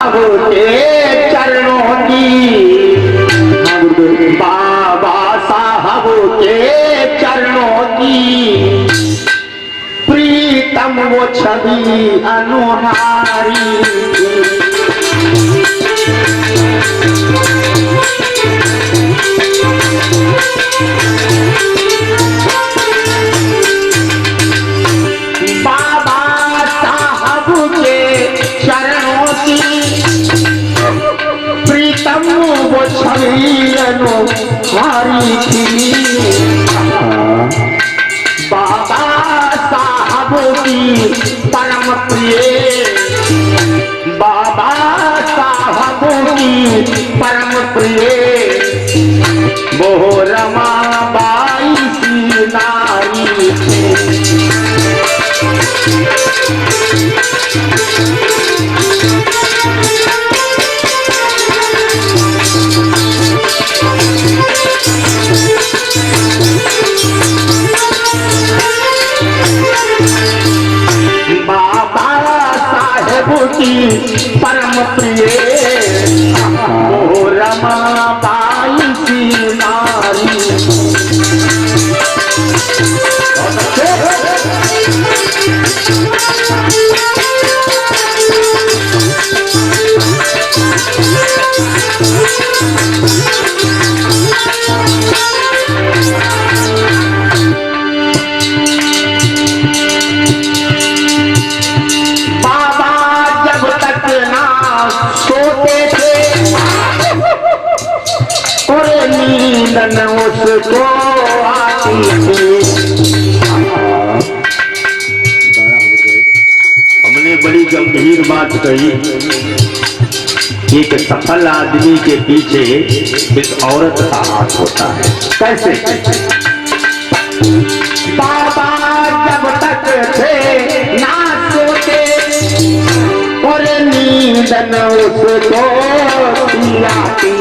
के चरणों की, बाबा साहब के चरणों की प्रीतम वो छवि अनुहारी थी। हारी थी बाबा साहब की परम प्रिय, बाबा साहब की परम प्रिय वो रमाबाई सी नारी थी। परम प्रिय वो रमाबाई सी नारी। उसको आती थी। हमने बड़ी गंभीर बात कही। एक सफल आदमी के पीछे एक औरत का हाथ होता है। कैसे? बाबा जब तक थे ना सोते और नींद न उसको आती।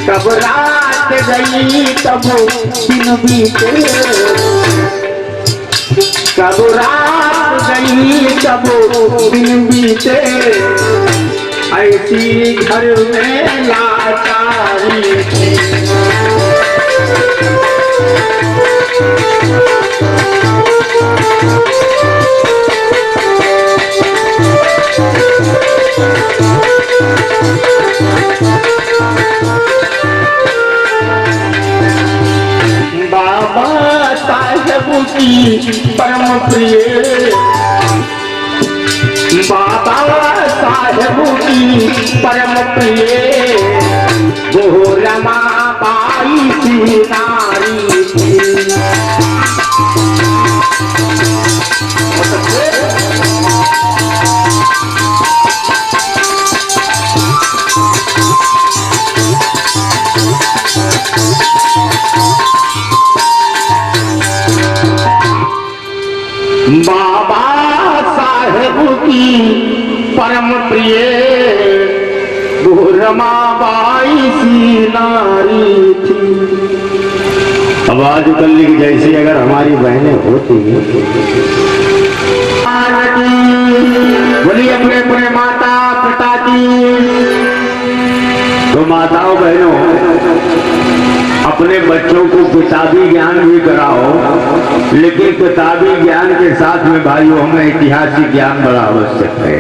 कब रात गई कब दिन बीते, कब रात गई कब दिन बीते, ऐसी घर में लाचारी थी। परम प्रिय बाबा साहब की परम प्रिय वो रमाबाई सी नारी थी। बाबा साहेब की परम प्रिय वो रमाबाई सी नारी थी। अब आजकल की जैसी अगर हमारी बहनें होती बोली अपने अपने माता पिता की, तो माताओं बहनों अपने बच्चों को किताबी ज्ञान भी कराओ, लेकिन किताबी ज्ञान के साथ में भाइयों हमें ऐतिहासिक ज्ञान बड़ा आवश्यक है।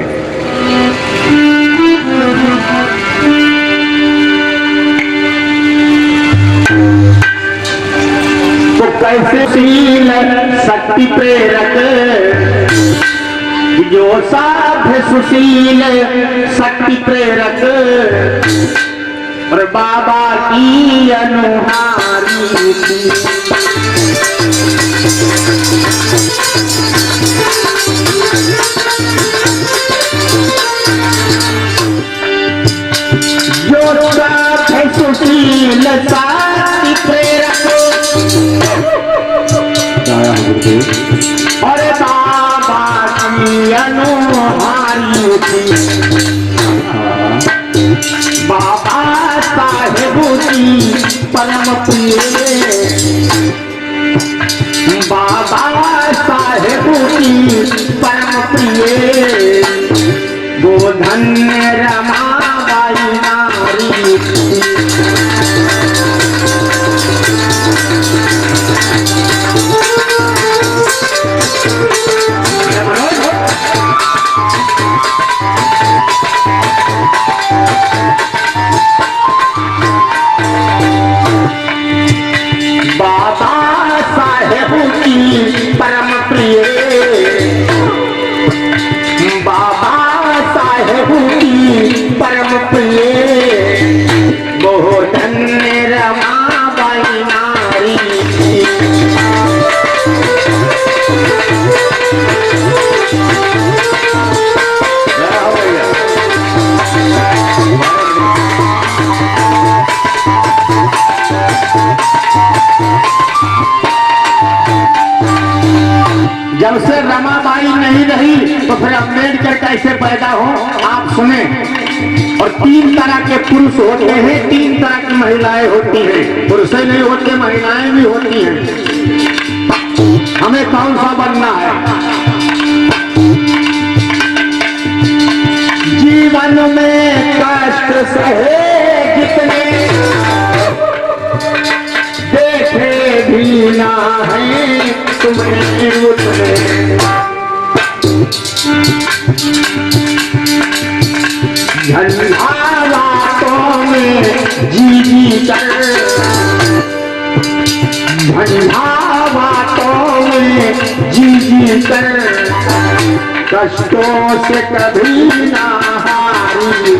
तो कैसे शील शक्ति प्रेरक जो साध सुशील शक्ति प्रेरक और बाबा की अनुहारी थी। जो साध सुशील शक्ति प्रेरक और बाबा की अनुहारी थी। बाबा साहेब की परम प्रिय धन्य रमाबाई नारी थी। बाबा साहेब की परम प्रिय, बाबा साहेब की परम प्रिय, वो धन्य रमाबाई नारी थी। जब से रमाबाई नहीं रही तो फिर अम्बेडकर कैसे पैदा हो, आप सुने। और 3 तरह के पुरुष होते हैं, 3 तरह की महिलाएं होती हैं। पुरुष ही नहीं होते, महिलाएं भी होती हैं। हमें कौन सा बनना है? जीवन में कष्ट सहे जितने, देखे भी ना है तुम्हें उतने। झंझावातों में जी जी कर, झंझावातों में जी जी कर, कष्टों से कभी ना हारी।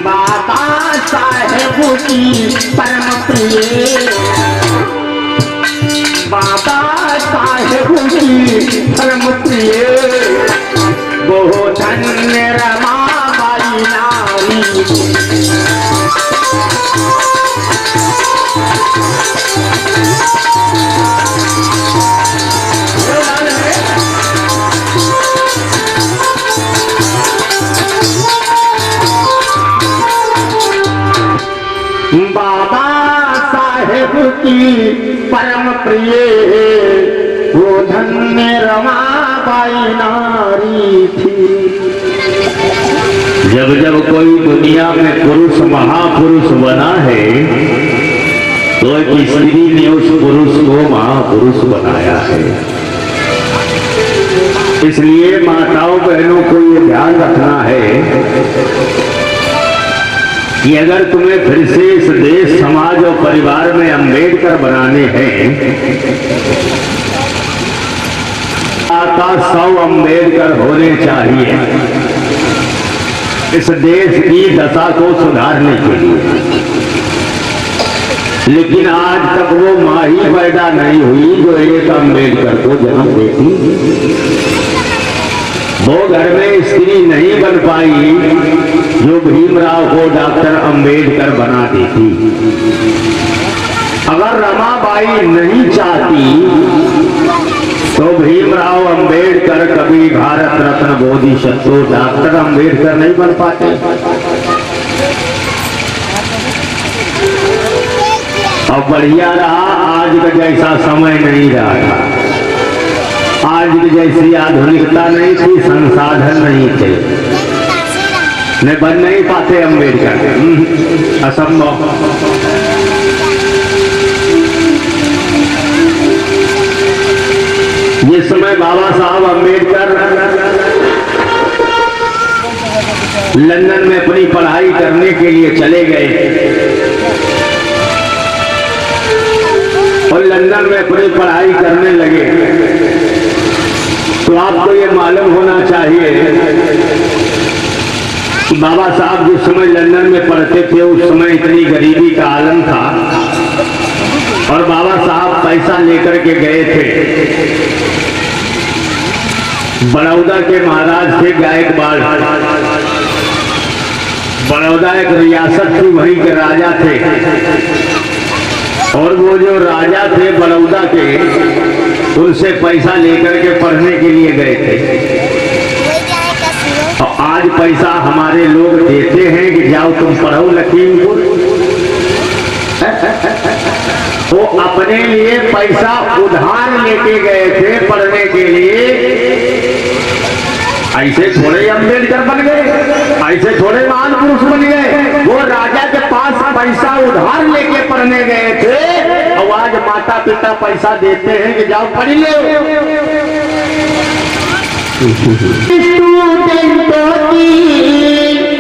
बाबा साहेब की परम प्रिय, बाबा साहेब की परम प्रिय, वो धन्य रमाबाई नारी थी। बाबा साहेब की परम प्रिय, वो धन्य रमाबाई नारी थी। जब जब कोई दुनिया में पुरुष महापुरुष बना है तो एक स्त्री ने उस पुरुष को महापुरुष बनाया है। इसलिए माताओं बहनों को ये ध्यान रखना है कि अगर तुम्हें फिर से इस देश समाज और परिवार में अम्बेडकर बनाने हैं, आता 100 अम्बेडकर होने चाहिए इस देश की दशा को सुधारने के लिए। लेकिन आज तक वो माँ ही पैदा नहीं हुई जो एक अम्बेडकर को जन्म देती। वो घर में स्त्री नहीं बन पाई जो भीमराव को डॉक्टर अंबेडकर बना देती। अगर रमाबाई नहीं चाहती तो भीमराव अंबेडकर कभी भारत रत्न बोधिसत्व डॉक्टर अंबेडकर नहीं बन पाते। अब बढ़िया रहा, आज का जैसा समय नहीं रहा, आज की जैसी आधुनिकता नहीं थी, संसाधन नहीं थे, नहीं बन नहीं पाते अम्बेडकर, असंभव। जिस समय बाबा साहब अम्बेडकर लंदन में अपनी पढ़ाई करने के लिए चले गए और लंदन में अपनी पढ़ाई करने लगे, तो आपको ये मालूम होना चाहिए कि बाबा साहब जिस समय लंदन में पढ़ते थे उस समय इतनी गरीबी का आलम था और बाबा साहब पैसा लेकर के गए थे। बड़ौदा के महाराज थे गायकवाड़, बड़ौदा एक रियासत थी, वहीं के राजा थे और वो जो राजा थे बड़ौदा के उनसे पैसा लेकर के पढ़ने के लिए गए थे। पैसा हमारे लोग देते हैं कि जाओ तुम पढ़ो लखीमपुर। वो अपने लिए पैसा उधार लेके गए थे पढ़ने के लिए। ऐसे थोड़े अम्बेडकर बन गए, ऐसे थोड़े महान पुरुष बन गए। वो राजा के पास पैसा उधार लेके पढ़ने गए थे और आज माता पिता पैसा देते हैं कि जाओ पढ़ लो।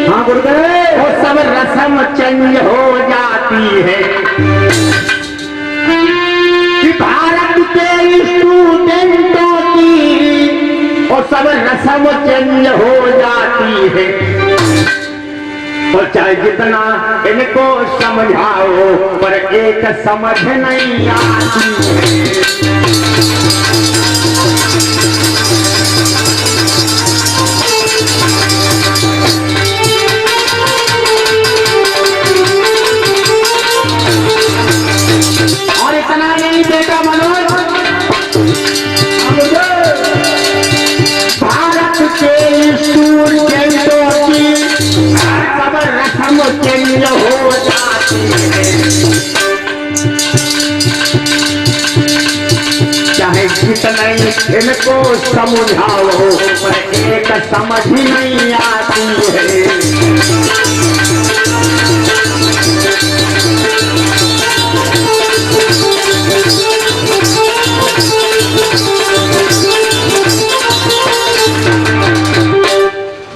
हाँ गुरुदेव, वो सब रस्म चेंज हो जाती है कि भारत के स्टूडेंटों की वो सब रस्म चेंज हो जाती है। और चाहे जितना इनको समझाओ पर एक समझ नहीं आती है। और इतना नहीं बेटा मनोज, भारत के स्टूडेंटों की सब रस्म चेंज हो जाती है। चाहे जितने इनको समझाओ पर एक समझ ही नहीं आती है।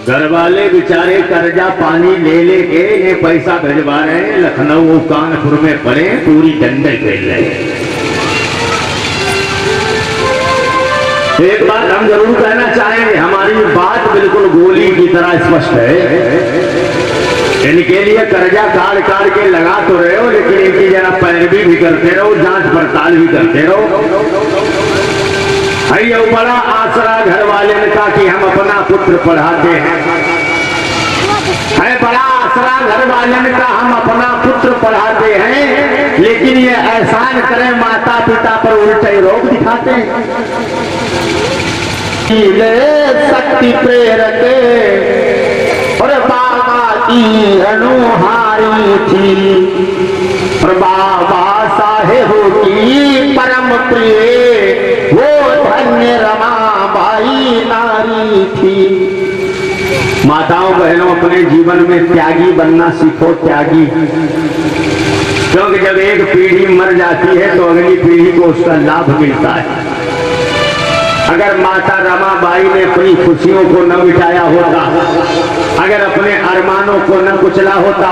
घर वाले बेचारे कर्जा पानी ले लेके ये पैसा भिजवा रहे हैं, लखनऊ कानपुर में पड़े पूरी डंडे खेल रहे हैं। एक बात हम जरूर कहना चाहेंगे, हमारी बात बिल्कुल गोली की तरह स्पष्ट है। इनके लिए कर्जा काट के लगा तो रहे हो, लेकिन इनकी जरा पैरवी भी करते रहो, जांच पड़ताल भी करते रहो। है बड़ा आसरा घर वाले ने कहा कि हम अपना पुत्र पढ़ाते हैं। है बड़ा आसरा घर वाले ने कहा हम अपना पुत्र पढ़ाते हैं, लेकिन ये एहसान करें माता पिता पर उल्टे रोग दिखाते हैं। शक्ति प्रेरक और बाबा की अनुहारी थी, और बाबा साहेब की परम प्रिय वो धन्य रमाबाई नारी थी। माताओं बहनों, अपने जीवन में त्यागी बनना सीखो, त्यागी। क्योंकि जब एक पीढ़ी मर जाती है तो अगली पीढ़ी को उसका लाभ मिलता है। अगर माता रमाबाई ने अपनी खुशियों को न मिटाया होता, अगर अपने अरमानों को न कुचला होता,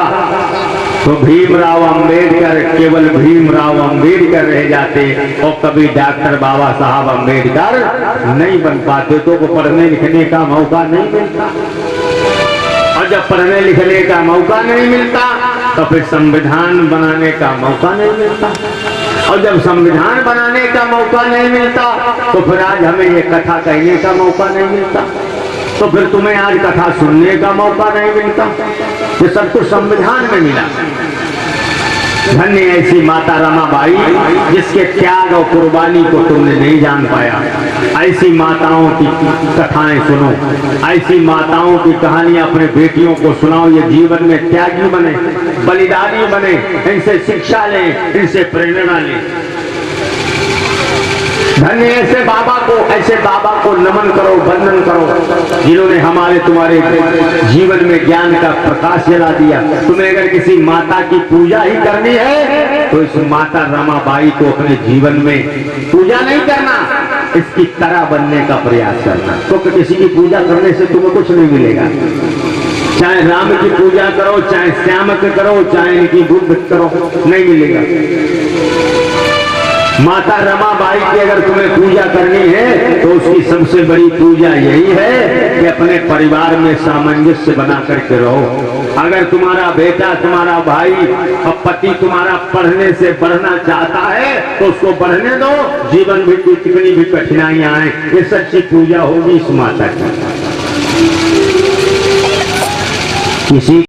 तो भीमराव अंबेडकर केवल भीमराव अंबेडकर रह जाते और कभी डॉक्टर बाबा साहब अंबेडकर नहीं बन पाते। तो वो पढ़ने लिखने का मौका नहीं मिलता, और जब पढ़ने लिखने का मौका नहीं मिलता तो फिर संविधान बनाने का मौका नहीं मिलता, और जब संविधान बनाने का मौका नहीं मिलता तो फिर आज हमें ये कथा कहने का मौका नहीं मिलता, तो फिर तुम्हें आज कथा सुनने का मौका नहीं मिलता। ये सब कुछ संविधान में मिला। धन्य ऐसी माता रमाबाई जिसके त्याग और कुर्बानी को तुमने नहीं जान पाया। ऐसी माताओं की कथाएं सुनो, ऐसी माताओं की कहानियां अपने बेटियों को सुनाओ। ये जीवन में त्यागी बने, बलिदानी बने, इनसे शिक्षा लें, इनसे प्रेरणा लें। धन्य ऐसे बाबा को नमन करो, वंदन करो, जिन्होंने हमारे तुम्हारे जीवन में ज्ञान का प्रकाश जला दिया। तुम्हें अगर किसी माता की पूजा ही करनी है तो इस माता रमाबाई को अपने जीवन में पूजा नहीं करना, इसकी तरह बनने का प्रयास करना। तो किसी की पूजा करने से तुम्हें कुछ नहीं मिलेगा। चाहे राम की पूजा करो, चाहे श्याम की करो, चाहे इनकी बुद्ध करो, नहीं मिलेगा। माता रमाबाई की अगर तुम्हें पूजा करनी है तो उसकी सबसे बड़ी पूजा यही है कि अपने परिवार में सामंजस्य बना करके रहो। अगर तुम्हारा बेटा, तुम्हारा भाई और पति तुम्हारा पढ़ने से बढ़ना चाहता है तो उसको बढ़ने दो, जीवन में कितनी भी कठिनाइयां आए, ये सच्ची पूजा होगी इस माता की। किसी